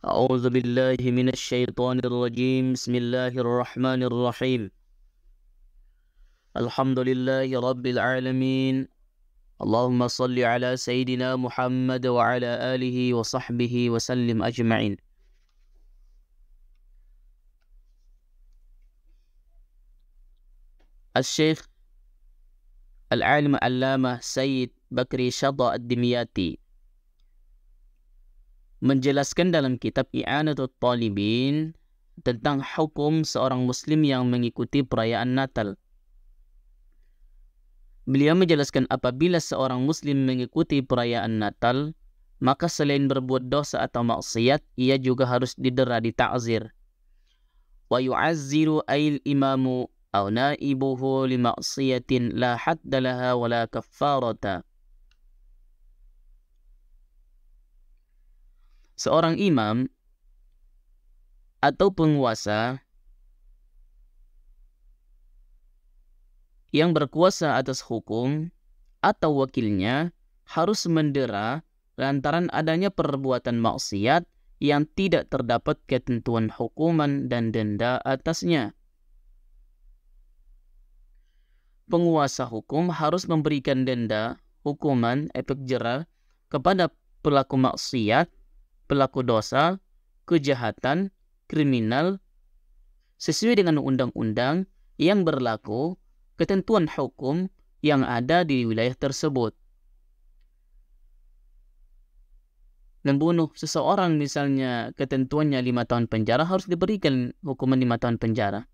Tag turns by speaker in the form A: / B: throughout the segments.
A: أعوذ بالله من الشيطان الرجيم بسم الله الرحمن الرحيم الحمد لله رب العالمين اللهم صل على سيدنا محمد وعلى آله وصحبه وسلم أجمعين. الشيخ العالم العلامة سيد Bakri Syadha Ad-Dimyati menjelaskan dalam kitab I'anatul Talibin tentang hukum seorang muslim yang mengikuti perayaan Natal. Beliau menjelaskan apabila seorang muslim mengikuti perayaan Natal, maka selain berbuat dosa atau maksiat, ia juga harus didera, dita'zir. Wa yu'azziru ayil imamu aw naibuhu li maksiatin la hadda laha wa la kaffarata. Seorang imam atau penguasa yang berkuasa atas hukum atau wakilnya harus mendera lantaran adanya perbuatan maksiat yang tidak terdapat ketentuan hukuman dan denda atasnya. Penguasa hukum harus memberikan denda, hukuman, efek jera kepada pelaku maksiat, pelaku dosa, kejahatan, kriminal, sesuai dengan undang-undang yang berlaku, ketentuan hukum yang ada di wilayah tersebut. Membunuh seseorang misalnya ketentuannya 5 tahun penjara, harus diberikan hukuman 5 tahun penjara.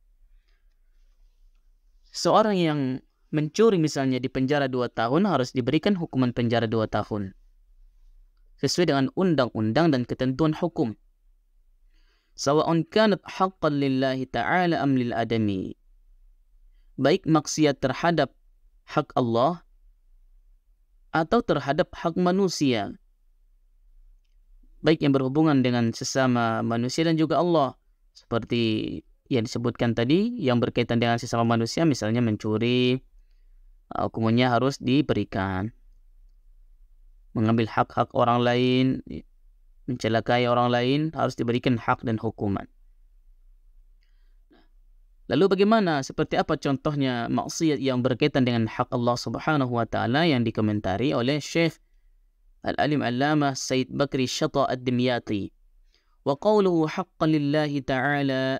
A: Seorang yang mencuri misalnya di penjara 2 tahun, harus diberikan hukuman penjara 2 tahun. Sesuai dengan undang-undang dan ketentuan hukum. Sawa'un kanat haqqan lillahi ta'ala am lil adami. Baik maksiat terhadap hak Allah atau terhadap hak manusia. Baik yang berhubungan dengan sesama manusia dan juga Allah. Seperti yang disebutkan tadi, yang berkaitan dengan sesama manusia, misalnya mencuri, hukumannya harus diberikan. Mengambil hak-hak orang lain, mencelakai orang lain, harus diberikan hak dan hukuman. Lalu bagaimana, seperti apa contohnya maksiat yang berkaitan dengan hak Allah Subhanahu wa Ta'ala yang dikomentari oleh Syekh Al-Alim Allamah Sayyid Bakri Syadha Ad-Dimyati. Wa qawluhu haqqan lillahi ta'ala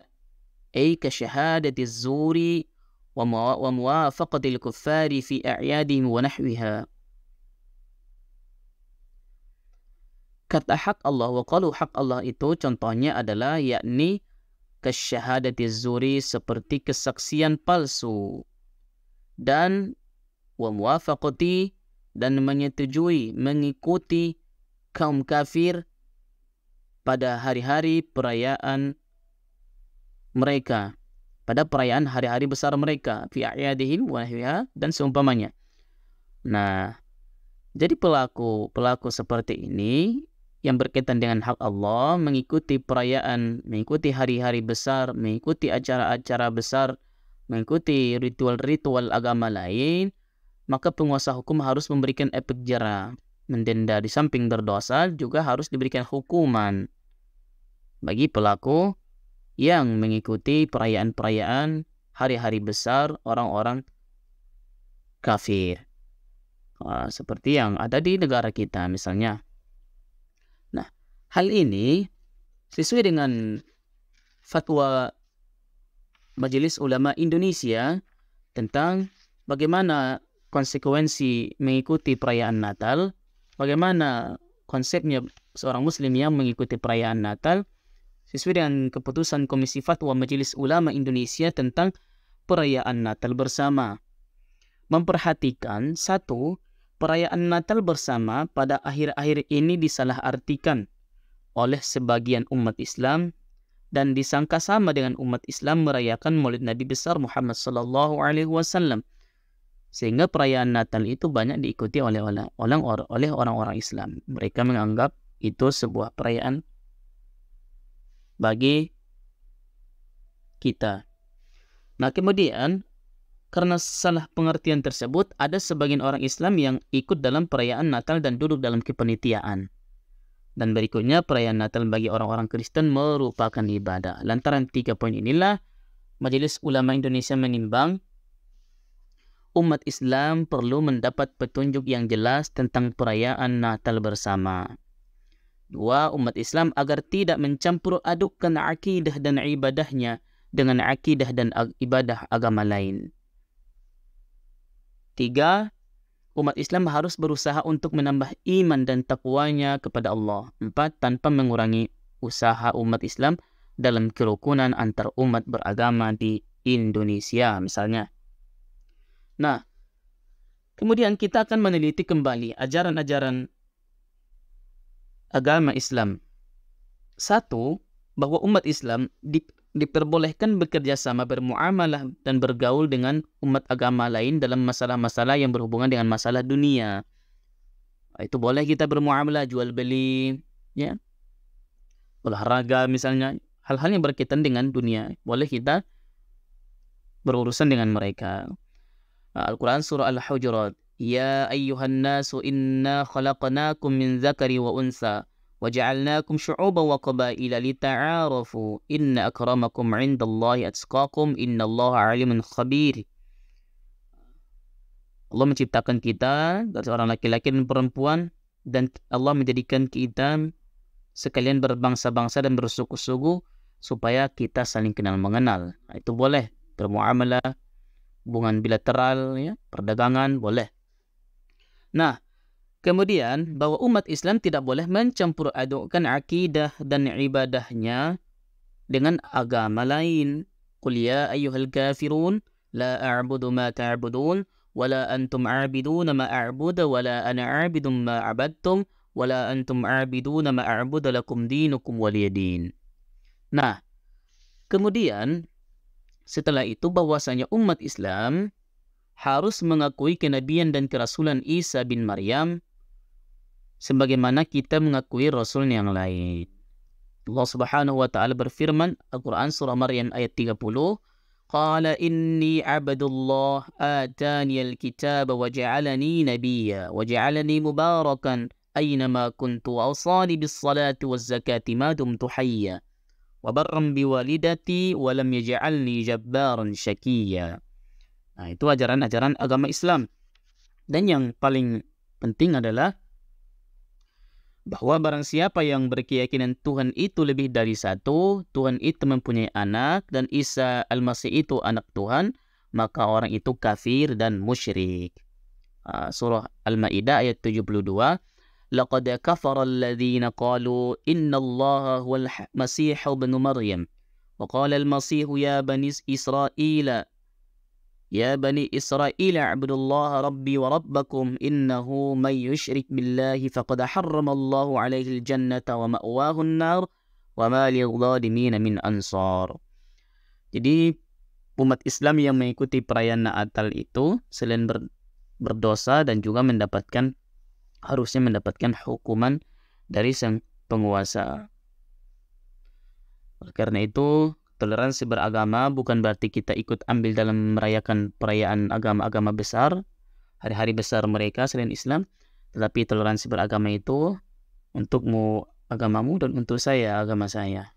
A: ay ka syahadati az-zuri wa muwafaqati al-kuffari fi a'yadihim wa nahwiha. Kata hak Allah, wa qalu hak Allah itu contohnya adalah yakni kasyahadati zuri, seperti kesaksian palsu, dan wa muwafaqati, dan menyetujui, mengikuti kaum kafir pada hari-hari perayaan mereka, pada perayaan hari-hari besar mereka, fi a'yadihim wa nahwiha, dan seumpamanya. Nah, jadi pelaku seperti ini yang berkaitan dengan hak Allah, mengikuti perayaan, mengikuti hari-hari besar, mengikuti acara-acara besar, mengikuti ritual-ritual agama lain, maka penguasa hukum harus memberikan efek jera, mendenda. Di samping berdosa, juga harus diberikan hukuman bagi pelaku yang mengikuti perayaan-perayaan hari-hari besar orang-orang kafir. Seperti yang ada di negara kita misalnya. Nah, hal ini sesuai dengan fatwa Majelis Ulama Indonesia tentang bagaimana konsekuensi mengikuti perayaan Natal, bagaimana konsepnya seorang muslim yang mengikuti perayaan Natal, sesuai dengan keputusan Komisi Fatwa Majelis Ulama Indonesia tentang perayaan Natal bersama. Memperhatikan, satu, perayaan Natal bersama pada akhir-akhir ini disalahartikan oleh sebagian umat Islam dan disangka sama dengan umat Islam merayakan Maulid Nabi besar Muhammad sallallahu alaihi wasallam. Sehingga perayaan Natal itu banyak diikuti oleh orang-orang Islam. Mereka menganggap itu sebuah perayaan bagi kita. Nah, kemudian karena salah pengertian tersebut, ada sebagian orang Islam yang ikut dalam perayaan Natal dan duduk dalam kepanitiaan. Dan berikutnya, perayaan Natal bagi orang-orang Kristen merupakan ibadah. Lantaran 3 poin inilah, Majelis Ulama Indonesia menimbang umat Islam perlu mendapat petunjuk yang jelas tentang perayaan Natal bersama. 2. Umat Islam agar tidak mencampur adukkan akidah dan ibadahnya dengan akidah dan ibadah agama lain. 3. Umat Islam harus berusaha untuk menambah iman dan takwanya kepada Allah. 4. Tanpa mengurangi usaha umat Islam dalam kerukunan antar umat beragama di Indonesia misalnya. Nah, kemudian kita akan meneliti kembali ajaran-ajaran agama Islam. 1. Bahwa umat Islam diperbolehkan bekerja sama, bermuamalah dan bergaul dengan umat agama lain dalam masalah-masalah yang berhubungan dengan masalah dunia. Itu boleh kita bermuamalah, jual beli, ya, olahraga misalnya, hal-hal yang berkaitan dengan dunia, boleh kita berurusan dengan mereka. Al-Quran surah Al-Hujurat, Ya ayyuhan nasu inna khalaqnakum min zakari wa unsa وَجَعَلْنَاكُمْ شُعُوبًا وَقَبَائِلَ لِتَعَارَفُوا إِنَّ أَكْرَمَكُمْ عِنْدَ اللَّهِ أَتْقَاكُمْ إِنَّ اللَّهَ عَلِيمٌ خَبِيرٌ. Allah menciptakan kita dari seorang laki-laki dan perempuan, dan Allah menjadikan kita sekalian berbangsa-bangsa dan bersuku-suku supaya kita saling kenal mengenal. Itu boleh bermuamalah, hubungan bilateral, ya, perdagangan boleh. Nah, kemudian, bahwa umat Islam tidak boleh mencampur adukkan akidah dan ibadahnya dengan agama lain. Qul ya ayyuhal kafirun, la a'budu ma ta'budun, wala antum a'biduna ma a'budu, wala ana a'bidun ma abadtum, wala antum a'biduna ma a'budu lakum dinukum waliyadin. Nah, kemudian, setelah itu bahwasanya umat Islam harus mengakui kenabian dan kerasulan Isa bin Maryam sebagaimana kita mengakui rasul yang lain. Allah Subhanahu wa taala berfirman, Al-Quran surah Maryam ayat 30, Qala inni abdullah atani al-kitaba wa ja'alani nabiyya wa ja'alani mubarakan aynama kuntu awsani bis salati waz zakati ma dumtu hayya wa barran bi walidati wa lam yaj'alni jabbaran syaqiyya. Nah, itu ajaran-ajaran agama Islam. Dan yang paling penting adalah bahwa barang siapa yang berkeyakinan Tuhan itu lebih dari satu, Tuhan itu mempunyai anak, dan Isa Al-Masih itu anak Tuhan, maka orang itu kafir dan musyrik. Surah Al-Ma'idah ayat 72, Laqad kafara alladhina qalu inna allaha huwal masihu ibn Maryam, wa qala al-masihu ya bani Israila, Ya bani Israel a'budullaha rabbi wa rabbakum innahu man yushrik billahi faqad harramallahu alaihi al-jannata wa ma'wahu an-nar wa ma lil-zalimin min ansar. Jadi umat Islam yang mengikuti perayaan Natal itu selain berdosa dan juga harusnya mendapatkan hukuman dari sang penguasa. Karena itu toleransi beragama bukan berarti kita ikut ambil dalam merayakan perayaan agama-agama besar, hari-hari besar mereka selain Islam, tetapi toleransi beragama itu untukmu agamamu dan untuk saya agama saya.